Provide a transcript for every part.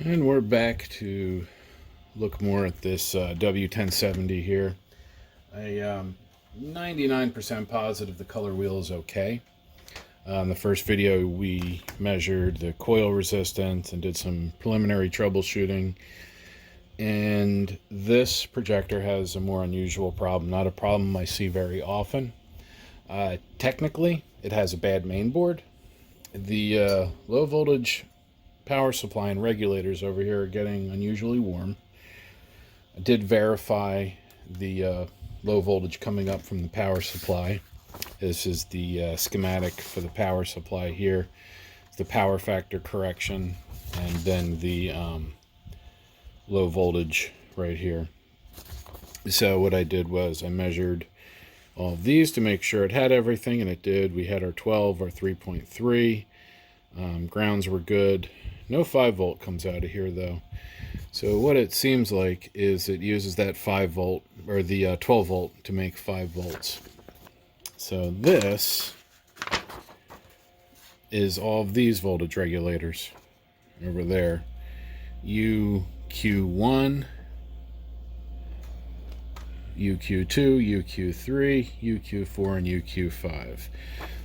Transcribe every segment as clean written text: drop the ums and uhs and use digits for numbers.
And we're back to look more at this W1070 here. I am 99% positive the color wheel is okay. In the first video we measured the coil resistance and did some preliminary troubleshooting. And this projector has a more unusual problem, not a problem I see very often. Technically, it has a bad main board. The low voltage power supply and regulators over here are getting unusually warm. I did verify the low voltage coming up from the power supply. This is the schematic for the power supply here. It's the power factor correction, and then the low voltage right here. So what I did was I measured all of these to make sure it had everything, and it did. We had our 12, our 3.3. Grounds were good. No 5 volt comes out of here though. So what it seems like is it uses that 5 volt or the 12 volt to make 5 volts. So this is all of these voltage regulators over there. UQ1, UQ2, UQ3, UQ4, and UQ5.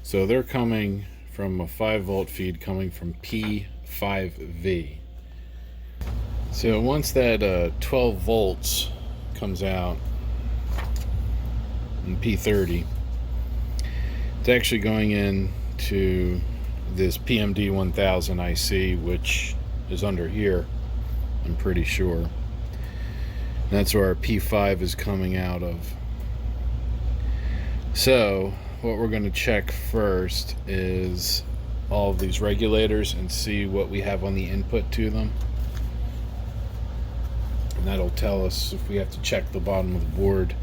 So they're coming from a 5 volt feed coming from P5V. So once that 12 volts comes out in P30, it's actually going into this PMD 1000 IC, which is under here, I'm pretty sure. And that's where our P5 is coming out of. So what we're going to check first is all of these regulators and see what we have on the input to them. And that'll tell us if we have to check the bottom of the board.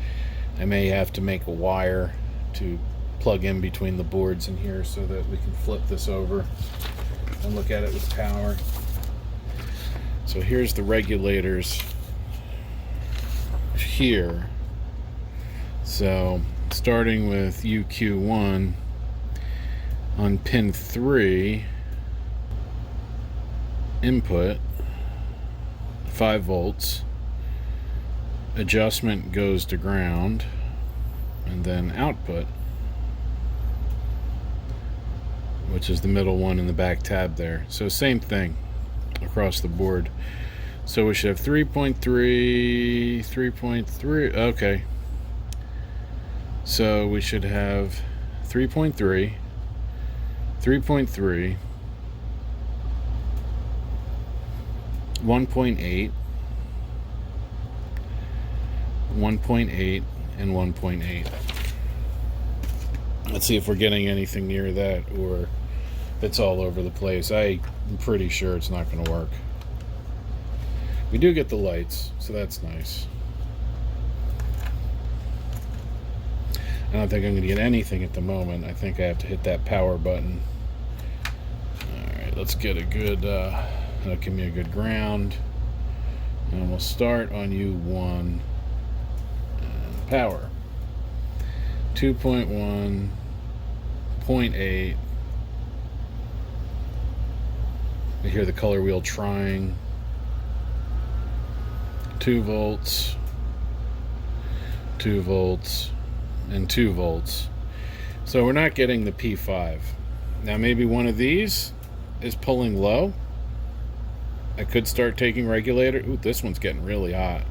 I may have to make a wire to plug in between the boards in here so that we can flip this over and look at it with power. So here's the regulators here. So starting with UQ1 on pin 3, input 5 volts, adjustment goes to ground, and then output, which is the middle one in the back tab there. So same thing across the board. So we should have 3.3, 3.3, okay. So we should have 3.3, 3.3, 1.8, 1.8, and 1.8. Let's see if we're getting anything near that or if it's all over the place. I'm pretty sure it's not going to work. We do get the lights, so that's nice. I don't think I'm going to get anything at the moment. I think I have to hit that power button. Alright, let's get a good, that'll give me a good ground. And we'll start on U1. And power. 2.1, 0.8. I hear the color wheel trying. 2 volts. 2 volts. And 2 volts. So we're not getting the P5. Now maybe one of these is pulling low. I could start taking regulator. Ooh, this one's getting really hot.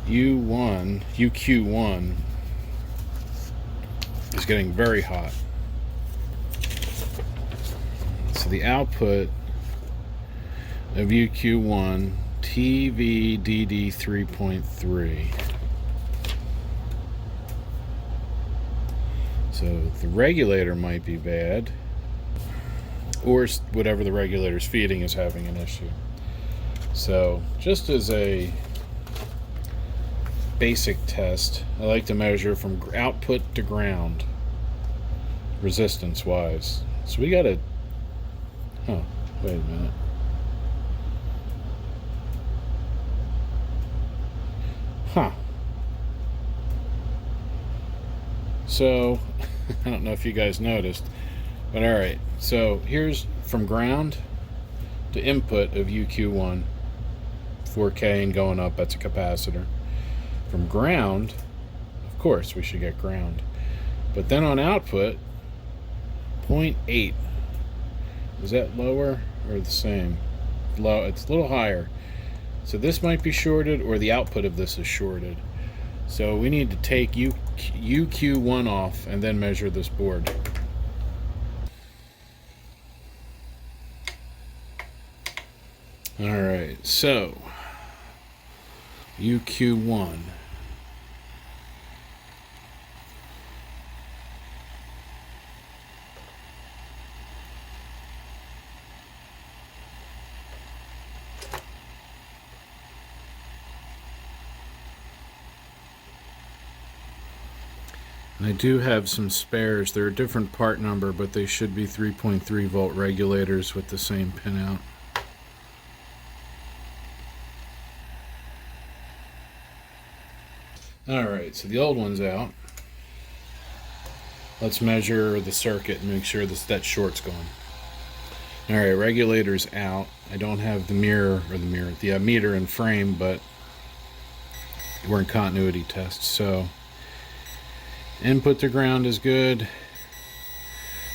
UQ1 is getting very hot. So the output of UQ1 TVDD 3.3. So the regulator might be bad, or whatever the regulator's feeding is having an issue. So just as a basic test, I like to measure from output to ground, resistance wise. So we got a, wait a minute. So I don't know if you guys noticed, But alright, so here's from ground to input of UQ1, 4K and going up, that's a capacitor. From ground, of course we should get ground. But then on output, 0.8. Is that lower or the same? Low, it's a little higher. So this might be shorted, or the output of this is shorted. So we need to take UQ1 off and then measure this board. Alright, so UQ1. I do have some spares. They're a different part number, but they should be 3.3 volt regulators with the same pin out. Alright, so the old one's out. Let's measure the circuit and make sure that short's gone. Alright, regulator's out. I don't have the meter and frame, but we're in continuity tests, so input to ground is good.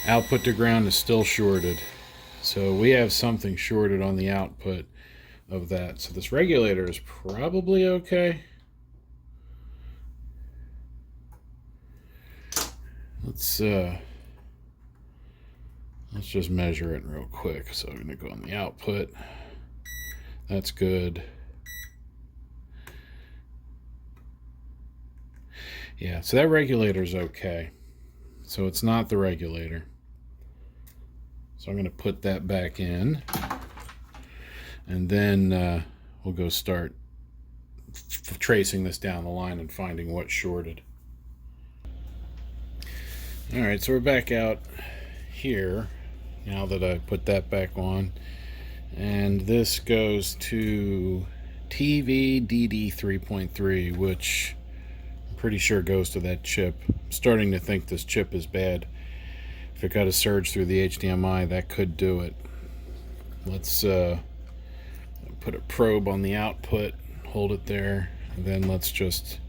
Output to ground is still shorted. So we have something shorted on the output of that. So this regulator is probably okay. Let's just measure it real quick. So I'm going to go on the output. That's good. Yeah, so that regulator's okay. So it's not the regulator. So I'm going to put that back in. And then we'll go start tracing this down the line and finding what's shorted. Alright, so we're back out here now that I put that back on. And this goes to TV DD 3.3, which I'm pretty sure goes to that chip. I'm starting to think this chip is bad. If it got a surge through the HDMI, that could do it. Let's put a probe on the output, hold it there, and then let's just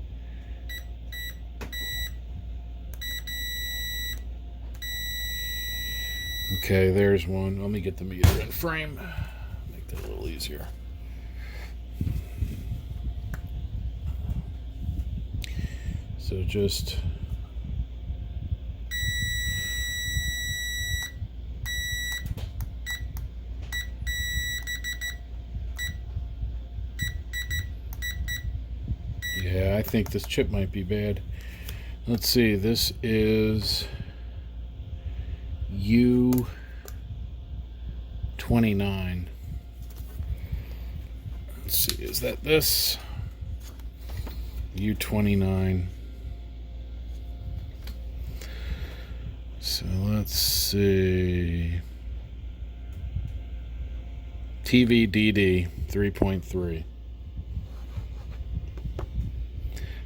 okay, there's one. Let me get the meter in frame. Make that a little easier. So just yeah, I think this chip might be bad. Let's see, this is U29. Let's see, is that this? U29. So let's see. TV DD 3.3.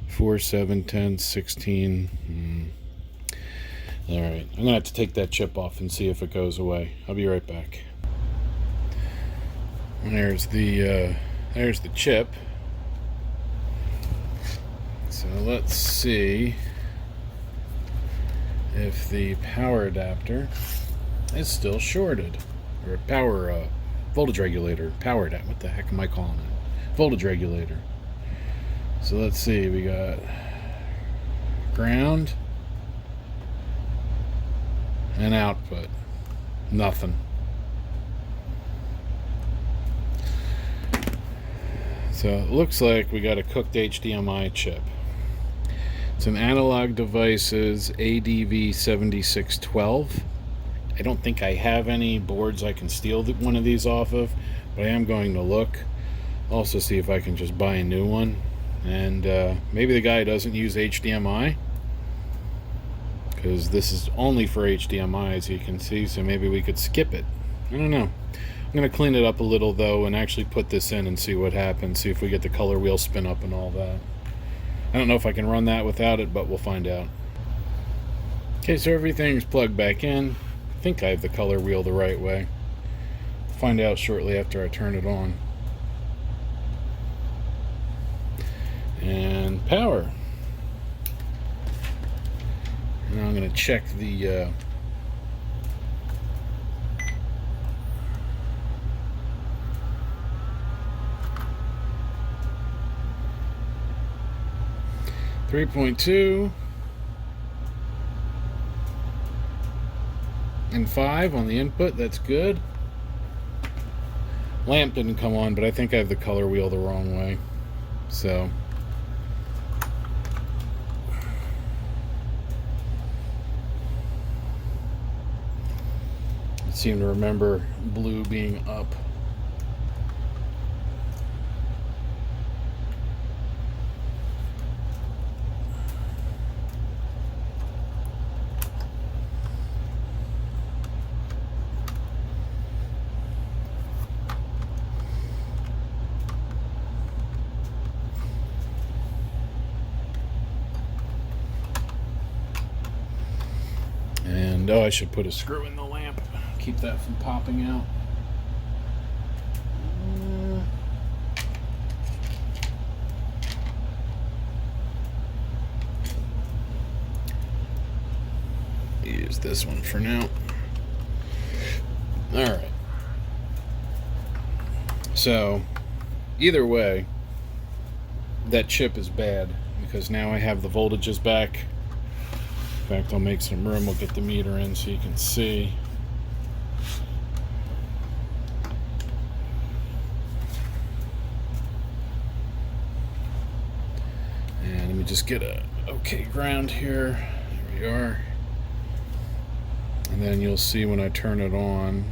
4, 7, 10, 16. Alright, I'm going to have to take that chip off and see if it goes away. I'll be right back. There's the chip. So let's see if the power adapter is still shorted. Or power, voltage regulator. Power adapter. What the heck am I calling it? Voltage regulator. So let's see, we got ground and output. Nothing. So it looks like we got a cooked HDMI chip. It's an Analog Devices ADV7612. I don't think I have any boards I can steal one of these off of, but I am going to look. Also see if I can just buy a new one. And maybe the guy doesn't use HDMI, because this is only for HDMI, as you can see, so maybe we could skip it. I don't know. I'm going to clean it up a little though and actually put this in and see what happens, see if we get the color wheel spin up and all that. I don't know if I can run that without it, but we'll find out. Okay, so everything's plugged back in. think I have the color wheel the right way. Find out shortly after I turn it on. And power. Now I'm going to check the 3.2 and 5 on the input. That's good. Lamp didn't come on, but I think I have the color wheel the wrong way. So I seem to remember blue being up. And oh, I should put a screw in the lamp, keep that from popping out. Use this one for now. All right. So either way, that chip is bad because now I have the voltages back. In fact, I'll make some room. We'll get the meter in so you can see. And let me just get a okay ground here. Here we are. And then you'll see when I turn it on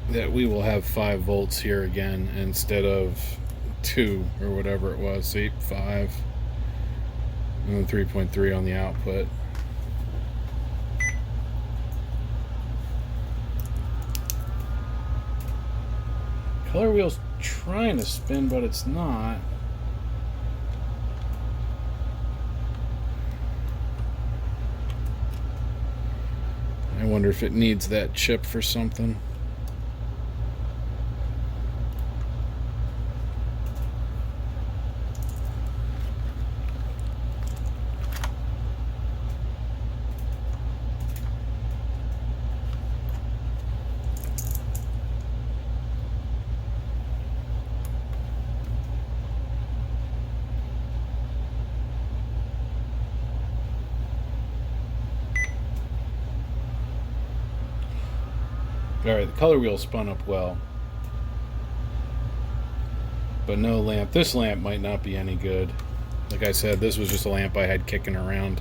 that we will have 5 volts here again instead of 2 or whatever it was. See, 5. And 3.3 on the output. Color wheel's trying to spin, but it's not. I wonder if it needs that chip for something. Alright, the color wheel spun up well. But no lamp. This lamp might not be any good. Like I said, this was just a lamp I had kicking around.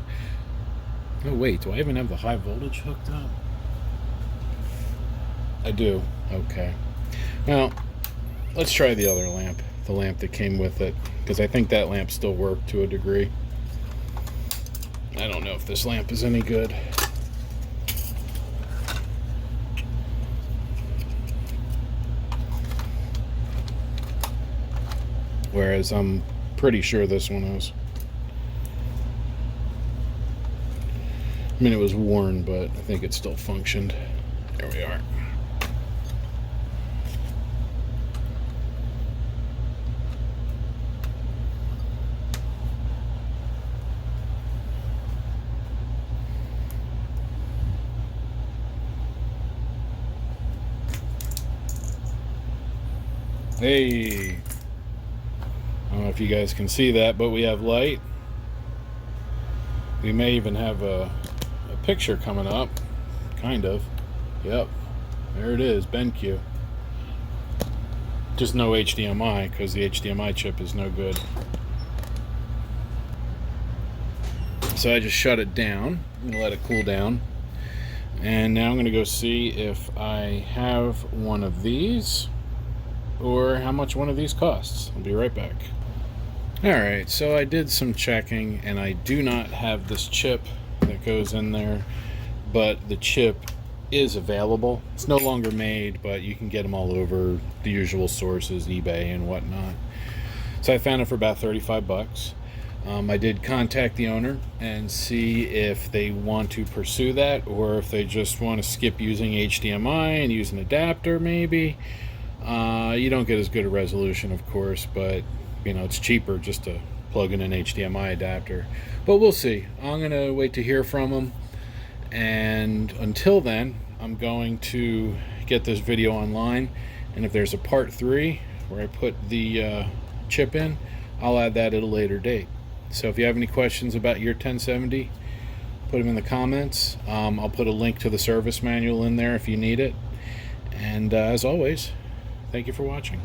Oh wait, do I even have the high voltage hooked up? I do. Okay. Well, let's try the other lamp. The lamp that came with it. Because I think that lamp still worked to a degree. I don't know if this lamp is any good. Whereas I'm pretty sure this one is. I mean, it was worn, but I think it still functioned. There we are. Hey! I don't know if you guys can see that, but we have light. We may even have a picture coming up. Kind of. Yep. There it is, BenQ. Just no HDMI, because the HDMI chip is no good. So I just shut it down and let it cool down. And now I'm going to go see if I have one of these or how much one of these costs. I'll be right back. Alright, so I did some checking and I do not have this chip that goes in there, but the chip is available. It's no longer made, but you can get them all over the usual sources, eBay and whatnot. So I found it for about 35 bucks. I did contact the owner and see if they want to pursue that, or if they just want to skip using HDMI and use an adapter maybe. You don't get as good a resolution, of course, but it's cheaper just to plug in an HDMI adapter. But we'll see. I'm going to wait to hear from them, and until then, I'm going to get this video online, and if there's a part 3 where I put the chip in, I'll add that at a later date. So if you have any questions about your 1070, put them in the comments. I'll put a link to the service manual in there if you need it. And as always, thank you for watching.